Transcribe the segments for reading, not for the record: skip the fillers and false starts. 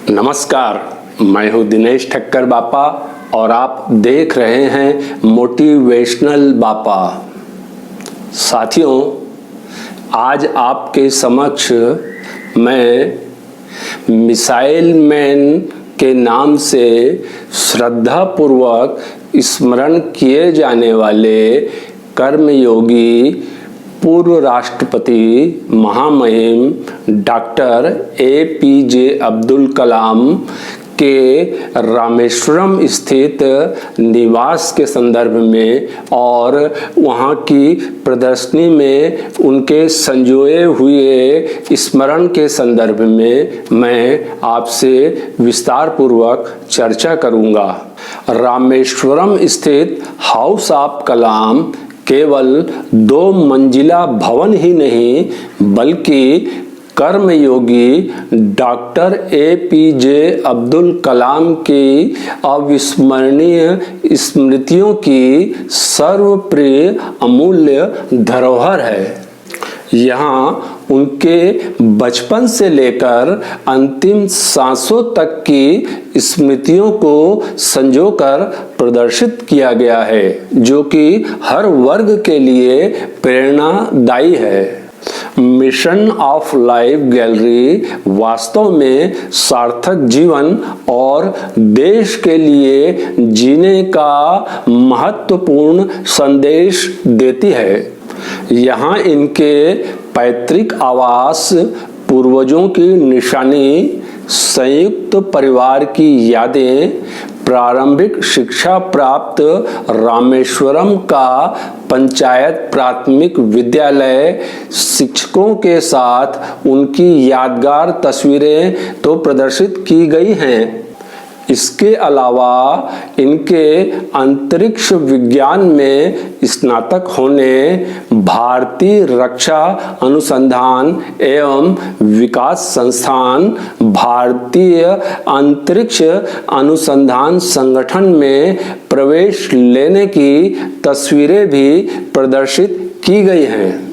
नमस्कार, मैं हूं दिनेश ठक्कर बापा और आप देख रहे हैं मोटिवेशनल बापा। साथियों, आज आपके समक्ष मैं मिसाइल मैन के नाम से श्रद्धापूर्वक स्मरण किए जाने वाले कर्मयोगी पूर्व राष्ट्रपति महामहिम डॉक्टर APJ अब्दुल कलाम के रामेश्वरम स्थित निवास के संदर्भ में और वहाँ की प्रदर्शनी में उनके संजोए हुए स्मरण के संदर्भ में मैं आपसे विस्तार पूर्वक चर्चा करूँगा। रामेश्वरम स्थित हाउस ऑफ कलाम केवल 2 मंजिला भवन ही नहीं बल्कि कर्मयोगी डॉक्टर APJ अब्दुल कलाम की अविस्मरणीय स्मृतियों की सर्वप्रिय अमूल्य धरोहर है। यहाँ उनके बचपन से लेकर अंतिम सांसों तक की स्मृतियों को संजोकर प्रदर्शित किया गया है, जो कि हर वर्ग के लिए प्रेरणादायी है। मिशन ऑफ लाइफ गैलरी वास्तव में सार्थक जीवन और देश के लिए जीने का महत्वपूर्ण संदेश देती है। यहाँ इनके पैतृक आवास, पूर्वजों की निशानी, संयुक्त परिवार की यादें, प्रारंभिक शिक्षा प्राप्त रामेश्वरम का पंचायत प्राथमिक विद्यालय, शिक्षकों के साथ उनकी यादगार तस्वीरें तो प्रदर्शित की गई हैं। इसके अलावा इनके अंतरिक्ष विज्ञान में स्नातक होने, भारतीय रक्षा अनुसंधान एवं विकास संस्थान, भारतीय अंतरिक्ष अनुसंधान संगठन में प्रवेश लेने की तस्वीरें भी प्रदर्शित की गई हैं।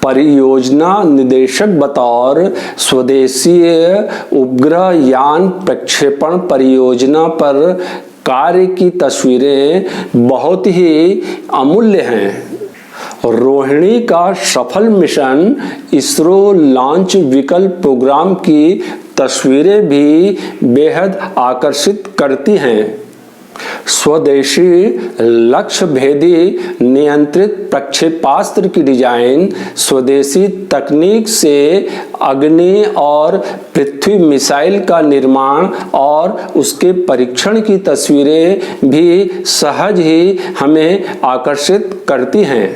परियोजना निदेशक बतौर स्वदेशी उपग्रह यान प्रक्षेपण परियोजना पर कार्य की तस्वीरें बहुत ही अमूल्य हैं। रोहिणी का सफल mission, ISRO launch vehicle programme की तस्वीरें भी बेहद आकर्षित करती हैं। स्वदेशी लक्ष्य भेदी नियंत्रित प्रक्षेपास्त्र की डिजाइन, स्वदेशी तकनीक से अग्नि और पृथ्वी मिसाइल का निर्माण और उसके परीक्षण की तस्वीरें भी सहज ही हमें आकर्षित करती हैं।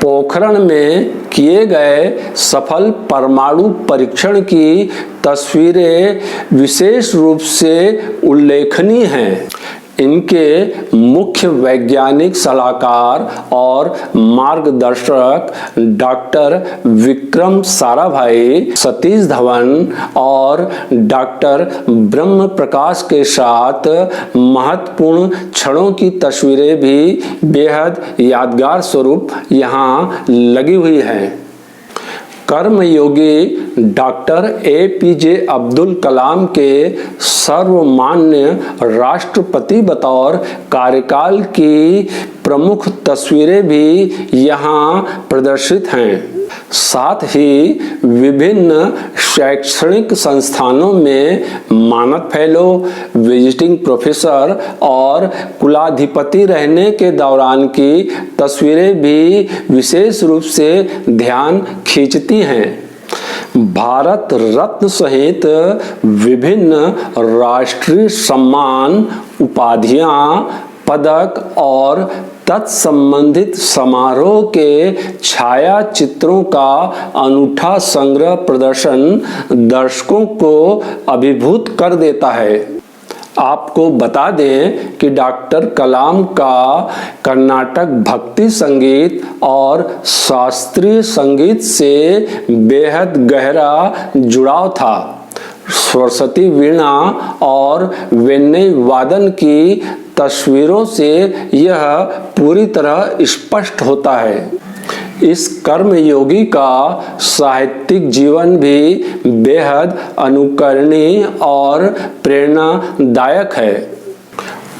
पोखरण में किए गए सफल परमाणु परीक्षण की तस्वीरें विशेष रूप से उल्लेखनीय हैं। इनके मुख्य वैज्ञानिक सलाहकार और मार्गदर्शक डॉक्टर विक्रम साराभाई, सतीश धवन और डॉक्टर ब्रह्म प्रकाश के साथ महत्वपूर्ण क्षणों की तस्वीरें भी बेहद यादगार स्वरूप यहाँ लगी हुई हैं। कर्मयोगी डॉक्टर APJ अब्दुल कलाम के सर्वमान्य राष्ट्रपति बतौर कार्यकाल की प्रमुख तस्वीरें भी यहाँ प्रदर्शित हैं। साथ ही विभिन्न शैक्षणिक संस्थानों में मानद फेलो, विजिटिंग प्रोफेसर और कुलाधिपति रहने के दौरान की तस्वीरें भी विशेष रूप से ध्यान खींचती हैं। भारत रत्न सहित विभिन्न राष्ट्रीय सम्मान, उपाधियां, पदक और तत्संबंधित समारोह के छाया चित्रों का अनूठा संग्रह प्रदर्शन दर्शकों को अभिभूत कर देता है। आपको बता दें कि डॉक्टर कलाम का कर्नाटक भक्ति संगीत और शास्त्रीय संगीत से बेहद गहरा जुड़ाव था। सरस्वती वीणा और वेणु वादन की तस्वीरों से यह पूरी तरह स्पष्ट होता है। इस कर्मयोगी का साहित्यिक जीवन भी बेहद अनुकरणीय और प्रेरणादायक है।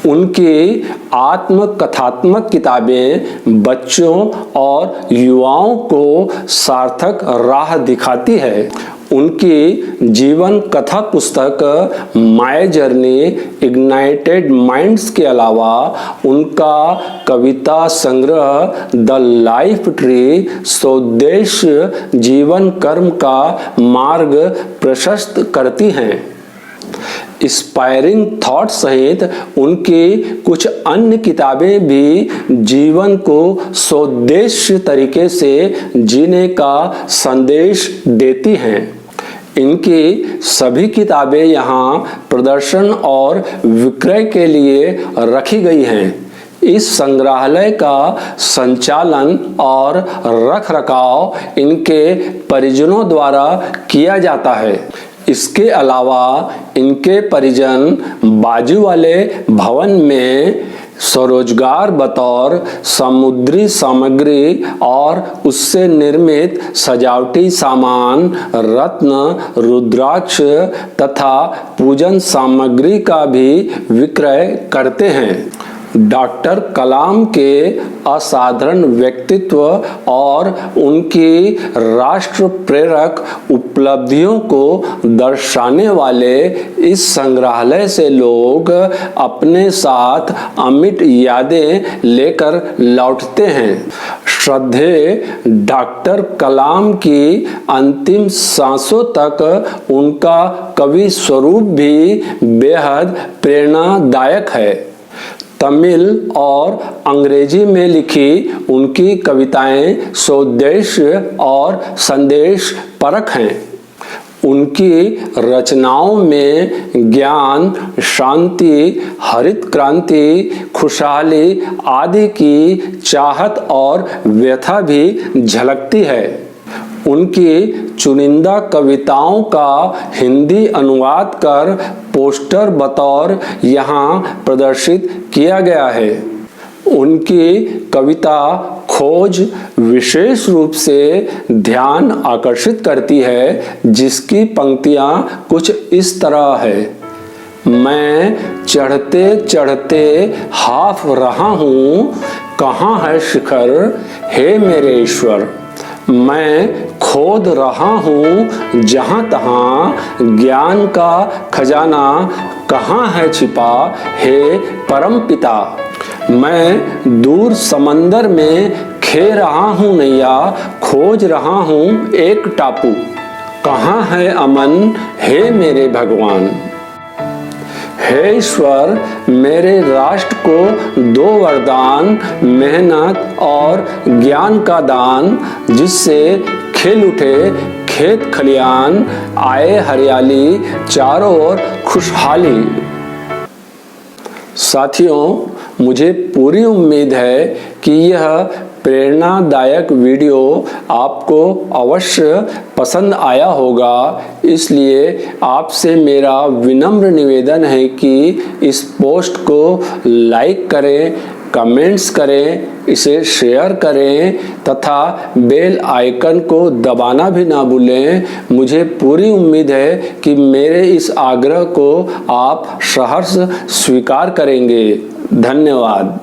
उनकी आत्मकथात्मक किताबें बच्चों और युवाओं को सार्थक राह दिखाती है। उनकी जीवन कथा पुस्तक माय जर्नी इग्नाइटेड माइंड्स के अलावा उनका कविता संग्रह द लाइफ ट्री स्वदेश जीवन कर्म का मार्ग प्रशस्त करती हैं। इंस्पायरिंग थॉट सहित उनकी कुछ अन्य किताबें भी जीवन को स्वदेशी तरीके से जीने का संदेश देती हैं। इनकी सभी किताबें यहाँ प्रदर्शन और विक्रय के लिए रखी गई हैं। इस संग्रहालय का संचालन और रखरखाव इनके परिजनों द्वारा किया जाता है। इसके अलावा इनके परिजन बाजू वाले भवन में स्वरोजगार बतौर समुद्री सामग्री और उससे निर्मित सजावटी सामान, रत्न, रुद्राक्ष तथा पूजन सामग्री का भी विक्रय करते हैं। डॉक्टर कलाम के असाधारण व्यक्तित्व और उनकी राष्ट्र प्रेरक उपलब्धियों को दर्शाने वाले इस संग्रहालय से लोग अपने साथ अमिट यादें लेकर लौटते हैं। श्रद्धेय डॉक्टर कलाम की अंतिम सांसों तक उनका कवि स्वरूप भी बेहद प्रेरणादायक है। तमिल और अंग्रेजी में लिखी उनकी कविताएं स्वदेश और संदेश परक हैं। उनकी रचनाओं में ज्ञान, शांति, हरित क्रांति, खुशहाली आदि की चाहत और व्यथा भी झलकती है। उनकी चुनिंदा कविताओं का हिंदी अनुवाद कर पोस्टर बतौर यहाँ प्रदर्शित किया गया है। उनकी कविता खोज विशेष रूप से ध्यान आकर्षित करती है, जिसकी पंक्तियाँ कुछ इस तरह है। मैं चढ़ते चढ़ते हाफ रहा हूँ, कहाँ है शिखर, हे मेरे ईश्वर। मैं खोद रहा हूँ जहाँ तहाँ ज्ञान का खजाना, कहाँ है छिपा, हे परम पिता। मैं दूर समंदर में खे रहा हूँ नैया, खोज रहा हूँ एक टापू, कहाँ है अमन, हे मेरे भगवान। हे ईश्वर, मेरे राष्ट्र को दो वरदान, मेहनत और ज्ञान का दान, जिससे खिल उठे खेत खलियान, आए हरियाली, चारों ओर खुशहाली। साथियों, मुझे पूरी उम्मीद है कि यह प्रेरणादायक वीडियो आपको अवश्य पसंद आया होगा। इसलिए आपसे मेरा विनम्र निवेदन है कि इस पोस्ट को लाइक करें, कमेंट्स करें, इसे शेयर करें तथा बेल आइकन को दबाना भी ना भूलें। मुझे पूरी उम्मीद है कि मेरे इस आग्रह को आप सहर्ष स्वीकार करेंगे। धन्यवाद।